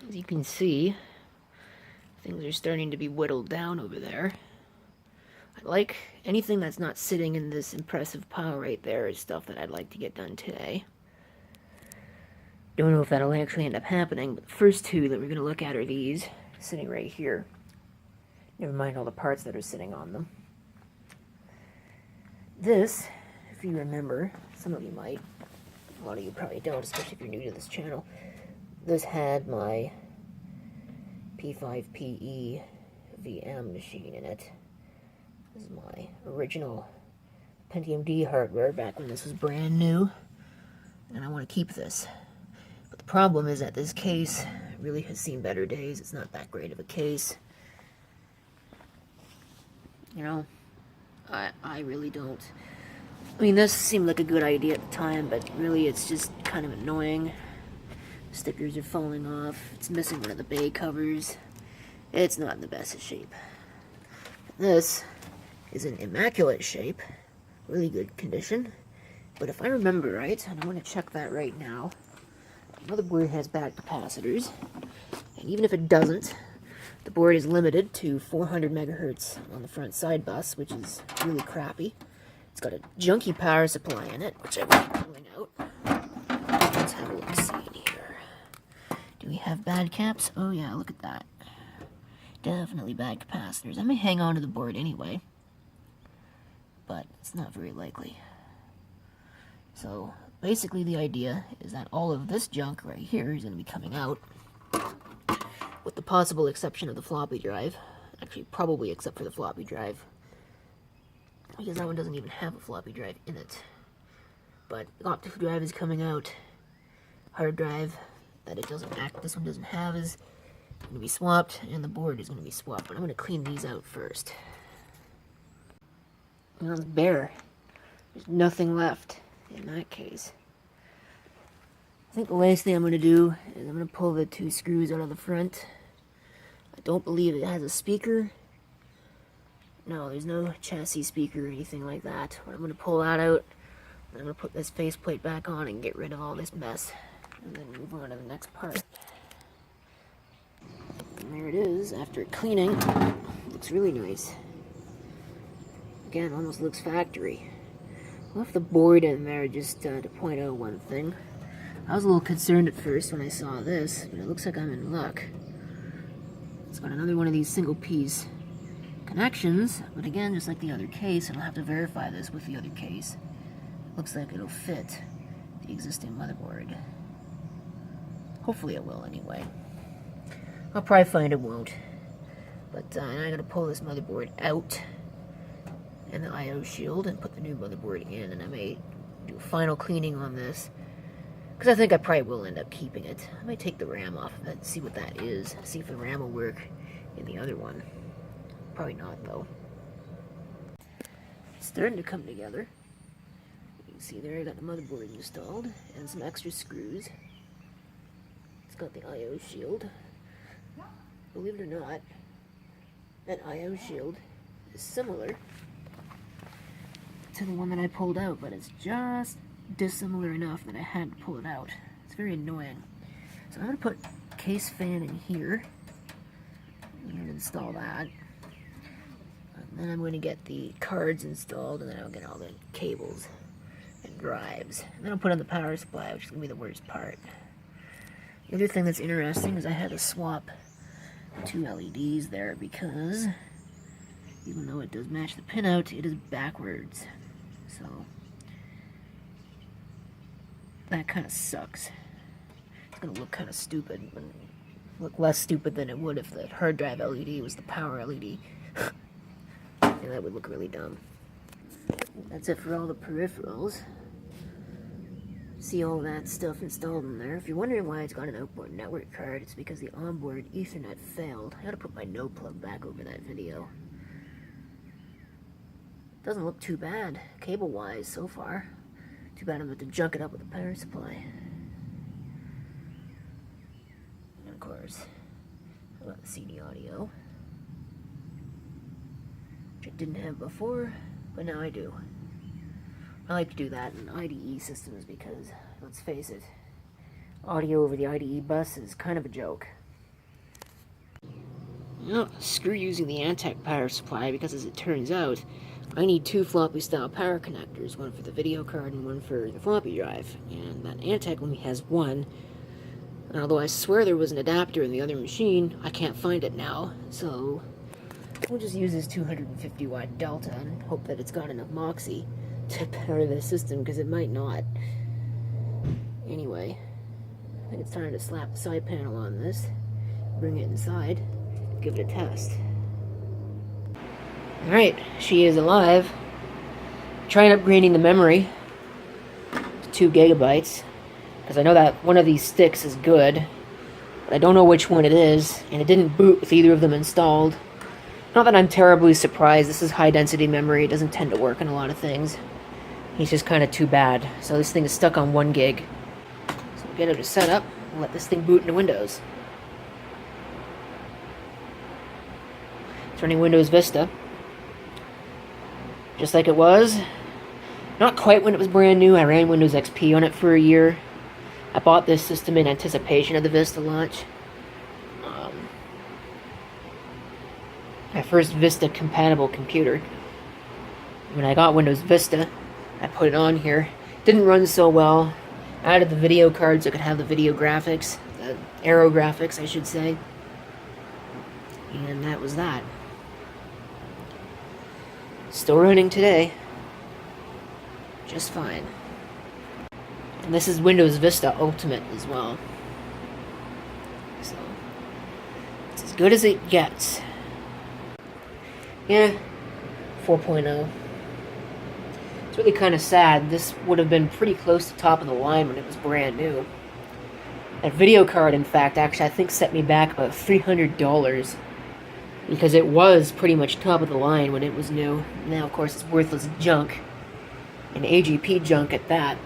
As you can see, things are starting to be whittled down over there. I like anything that's not sitting in this impressive pile right there is stuff that I'd like to get done today. Don't know if that'll actually end up happening, but the first two that we're going to look at are these, sitting right here. Never mind all the parts that are sitting on them. This, if you remember, some of you might, a lot of you probably don't, especially if you're new to this channel. This had my P5PE VM machine in it. This is my original Pentium D hardware back when this was brand new, and I want to keep this. But the problem is that this case really has seen better days. It's not that great of a case. You know, I really don't. I mean, this seemed like a good idea at the time, but really it's just kind of annoying. Stickers are falling off. It's missing one of the bay covers. It's not in the best of shape. This is in immaculate shape. Really good condition. But if I remember right, and I'm going to check that right now, the motherboard has bad capacitors. And even if it doesn't, the board is limited to 400 megahertz on the front side bus, which is really crappy. It's got a junky power supply in it, which I will be pulling out. Let's have a look-see in here. Do we have bad caps? Oh yeah, look at that. Definitely bad capacitors. I may hang on to the board anyway, but it's not very likely. So basically the idea is that all of this junk right here is going to be coming out, with the possible exception of the floppy drive. Actually, probably except for the floppy drive, because that one doesn't even have a floppy drive in it. But the optical drive is coming out. Hard drive that it doesn't act, this one doesn't have, is going to be swapped, and the board is going to be swapped. But I'm going to clean these out first. Well, it's bare. There's nothing left in that case. I think the last thing I'm going to do is I'm going to pull the two screws out of the front. I don't believe it has a speaker. No, there's no chassis speaker or anything like that. I'm going to pull that out. I'm going to put this faceplate back on and get rid of all this mess. And then move on to the next part. And there it is, after cleaning. Looks really nice. Again, almost looks factory. Left the board in there just to point out one thing. I was a little concerned at first when I saw this, but it looks like I'm in luck. It's got another one of these single piece connections, but again, just like the other case, and I'll have to verify this with the other case. Looks like it'll fit the existing motherboard. Hopefully it will anyway. I'll probably find it won't. But I'm going to pull this motherboard out and the I/O shield and put the new motherboard in, and I may do a final cleaning on this, because I think I probably will end up keeping it. I might take the RAM off of it, see what that is, see if the RAM will work in the other one. Probably not, though. It's starting to come together. You can see there I got the motherboard installed and some extra screws. It's got the I/O shield. Believe it or not, that I/O shield is similar to the one that I pulled out, but it's just dissimilar enough that I had to pull it out. It's very annoying. So I'm going to put a case fan in here. I'm going to install that. And then I'm going to get the cards installed, and then I'll get all the cables and drives. And then I'll put on the power supply, which is going to be the worst part. The other thing that's interesting is I had to swap two LEDs there, because even though it does match the pinout, it is backwards. So that kind of sucks. It's going to look kind of stupid, but look less stupid than it would if the hard drive LED was the power LED. And that would look really dumb. That's it for all the peripherals. See all that stuff installed in there. If you're wondering why it's got an outboard network card, it's because the onboard Ethernet failed. I gotta put my no plug back over that video. Doesn't look too bad, cable-wise, so far. Too bad I'm going to junk it up with the power supply. And of course, I got the CD audio, which I didn't have before, but now I do. I like to do that in IDE systems because, let's face it, audio over the IDE bus is kind of a joke. Well, screw using the Antec power supply, because as it turns out, I need 2 floppy style power connectors, one for the video card and one for the floppy drive. And that Antec only has one. And although I swear there was an adapter in the other machine, I can't find it now. So we'll just use this 250 watt Delta and hope that it's got enough moxie to power the system, because it might not. Anyway, I think it's time to slap the side panel on this, bring it inside, give it a test. Alright, she is alive. Trying upgrading the memory to 2 gigabytes, because I know that one of these sticks is good, but I don't know which one it is, and it didn't boot with either of them installed. Not that I'm terribly surprised. This is high density memory. It doesn't tend to work in a lot of things. It's just kind of too bad. So this thing is stuck on 1 gig. So we'll get it to set up and let this thing boot into Windows. It's running Windows Vista, just like it was. Not quite when it was brand new. I ran Windows XP on it for a year. I bought this system in anticipation of the Vista launch. My first Vista compatible computer. When I got Windows Vista, I put it on here. Didn't run so well. I added the video card so I could have the video graphics, the aero graphics, I should say. And that was that. Still running today. Just fine. And this is Windows Vista Ultimate as well. So, it's as good as it gets. Yeah, 4.0. It's really kind of sad. This would have been pretty close to top of the line when it was brand new. That video card, in fact, actually I think set me back about $300, because it was pretty much top of the line when it was new. Now, of course, it's worthless junk, and AGP junk at that.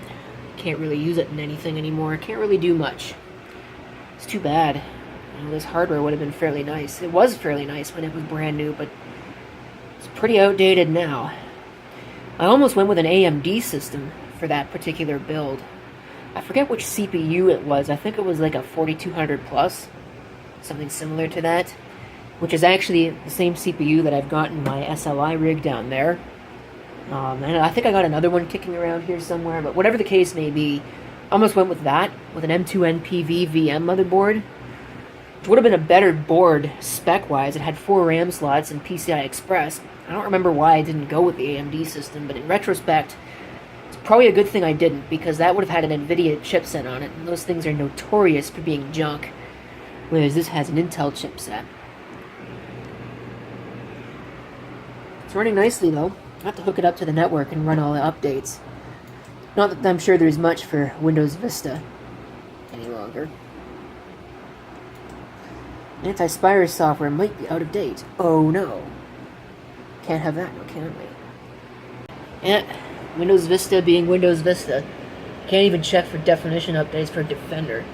Can't really use it in anything anymore. Can't really do much. It's too bad. You know, this hardware would have been fairly nice. It was fairly nice when it was brand new, but it's pretty outdated now. I almost went with an AMD system for that particular build. I forget which CPU it was. I think it was like a 4200 plus, something similar to that, which is actually the same CPU that I've got in my SLI rig down there. And I think I got another one kicking around here somewhere, but whatever the case may be, I almost went with that, with an M2 NPV VM motherboard, which would have been a better board spec-wise. It had 4 RAM slots and PCI Express. I don't remember why I didn't go with the AMD system, but in retrospect, it's probably a good thing I didn't, because that would have had an NVIDIA chipset on it, and those things are notorious for being junk, whereas this has an Intel chipset. It's running nicely, though. I have to hook it up to the network and run all the updates. Not that I'm sure there's much for Windows Vista any longer. Anti-spyware software might be out of date. Oh no. Can't have that, no, can we? And Windows Vista being Windows Vista. Can't even check for definition updates for Defender.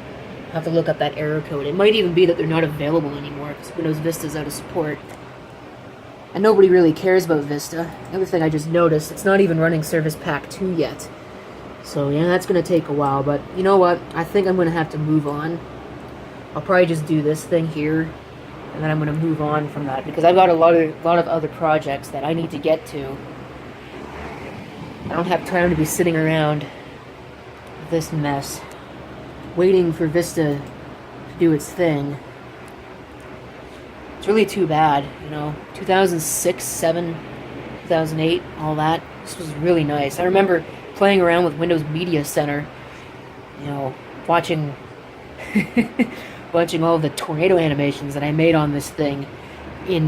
I'll have to look up that error code. It might even be that they're not available anymore because Windows Vista's out of support. And nobody really cares about Vista. The other thing I just noticed, it's not even running Service Pack 2 yet. So yeah, that's going to take a while, but you know what? I think I'm going to have to move on. I'll probably just do this thing here, and then I'm going to move on from that, because I've got a lot of other projects that I need to get to. I don't have time to be sitting around with this mess, waiting for Vista to do its thing. It's really too bad, you know. 2006, 7, 2008, all that. This was really nice. I remember playing around with Windows Media Center, you know, watching watching all the tornado animations that I made on this thing in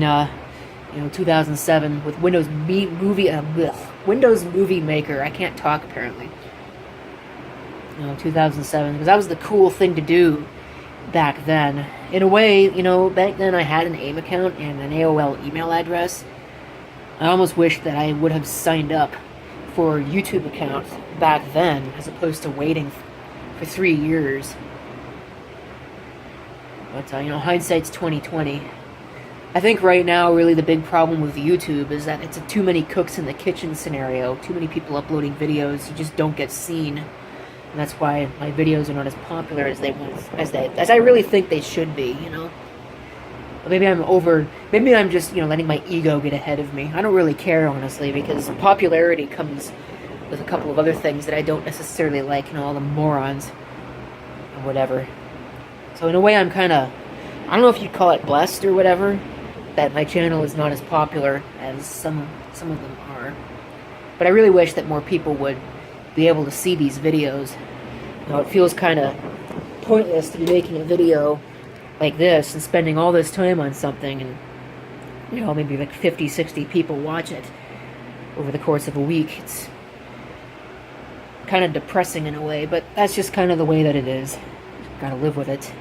2007 with Windows Movie Maker. I can't talk apparently. 2007, because that was the cool thing to do back then. In a way, back then I had an AIM account and an AOL email address. I almost wish that I would have signed up for a YouTube account back then, as opposed to waiting for 3 years. But, hindsight's 20/20. I think right now, really, the big problem with YouTube is that it's a too many cooks in the kitchen scenario. Too many people uploading videos, you just don't get seen. And that's why my videos are not as popular as I really think they should be, Maybe I'm just, letting my ego get ahead of me. I don't really care, honestly, because popularity comes with a couple of other things that I don't necessarily like, all the morons and whatever. So in a way, I'm kind of, I don't know if you'd call it blessed or whatever, that my channel is not as popular as some of them are. But I really wish that more people would be able to see these videos. It feels kind of pointless to be making a video like this and spending all this time on something and, maybe like 50, 60 people watch it over the course of a week. It's kind of depressing in a way, but that's just kind of the way that it is. Gotta live with it.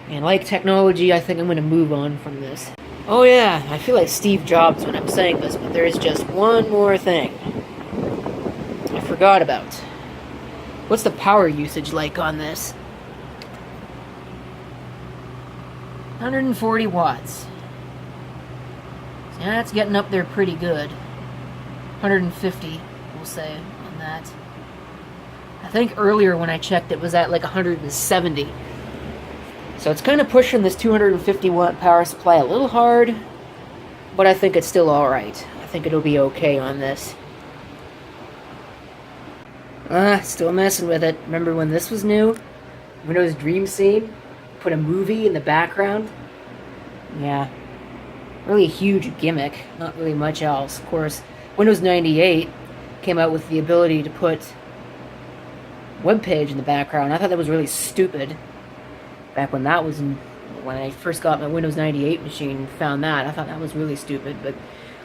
And like technology, I think I'm going to move on from this. Oh yeah, I feel like Steve Jobs when I'm saying this, but there is just one more thing I forgot about. What's the power usage like on this? 140 watts. So that's getting up there pretty good. 150, we'll say, on that. I think earlier when I checked it was at like 170. So it's kind of pushing this 250 watt power supply a little hard, but I think it's still alright. I think it'll be okay on this. Still messing with it. Remember when this was new? Windows Dream Scene? Put a movie in the background? Yeah. Really huge gimmick. Not really much else. Of course, Windows 98 came out with the ability to put web page in the background. I thought that was really stupid. Back when that was when I first got my Windows 98 machine and found that, I thought that was really stupid, but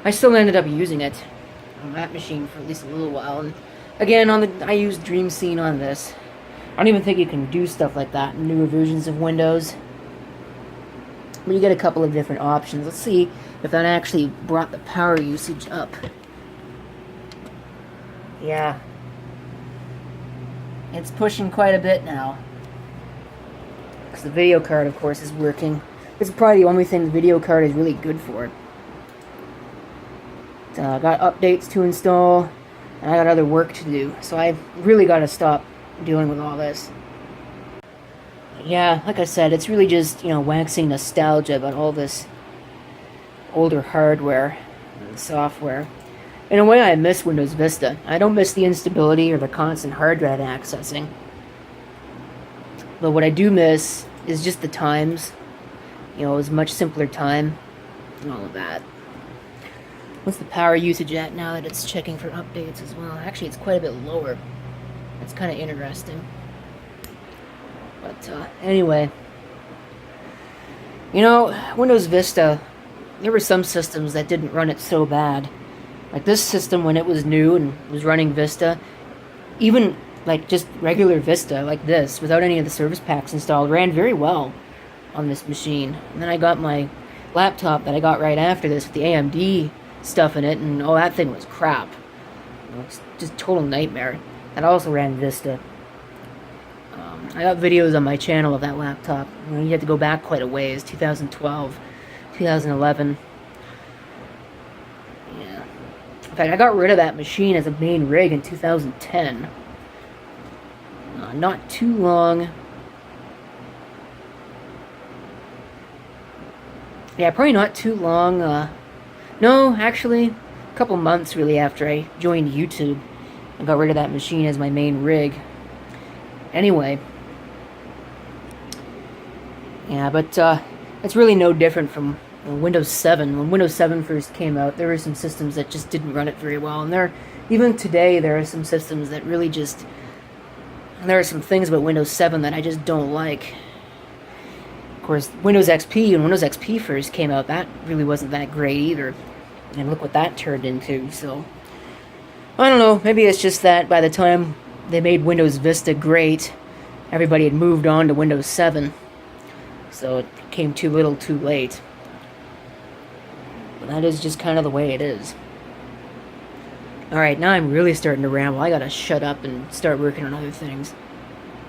I still ended up using it on that machine for at least a little while. And again, I used Dream Scene on this. I don't even think you can do stuff like that in newer versions of Windows. But you get a couple of different options. Let's see if that actually brought the power usage up. Yeah. It's pushing quite a bit now. Because the video card, of course, is working. This is probably the only thing the video card is really good for. Got updates to install, and I got other work to do. So I really got to stop dealing with all this. Yeah, like I said, it's really just, waxing nostalgia about all this older hardware and software. In a way, I miss Windows Vista. I don't miss the instability or the constant hard drive accessing. But what I do miss is just the times. It was a much simpler time and all of that. What's the power usage at now that it's checking for updates as well? Actually, it's quite a bit lower. It's kind of interesting. But anyway, Windows Vista, there were some systems that didn't run it so bad. Like this system, when it was new and was running Vista, even like just regular Vista like this, without any of the service packs installed, ran very well on this machine. And then I got my laptop that I got right after this with the AMD stuff in it, and that thing was crap. It's just total nightmare. That also ran Vista. I got videos on my channel of that laptop. You had to go back quite a ways, 2012, 2011. Yeah. In fact, I got rid of that machine as a main rig in 2010. Not too long. Yeah, probably not too long. No, actually, a couple months really after I joined YouTube. I got rid of that machine as my main rig. Anyway. Yeah, but it's really no different from Windows 7. When Windows 7 first came out, there were some systems that just didn't run it very well. And even today, there are some systems that really just... There are some things about Windows 7 that I just don't like. Of course, Windows XP, when Windows XP first came out, that really wasn't that great either. And look what that turned into, so... I don't know, maybe it's just that by the time they made Windows Vista great, everybody had moved on to Windows 7. So it came too little too late. But that is just kind of the way it is. Alright, now I'm really starting to ramble. I gotta shut up and start working on other things.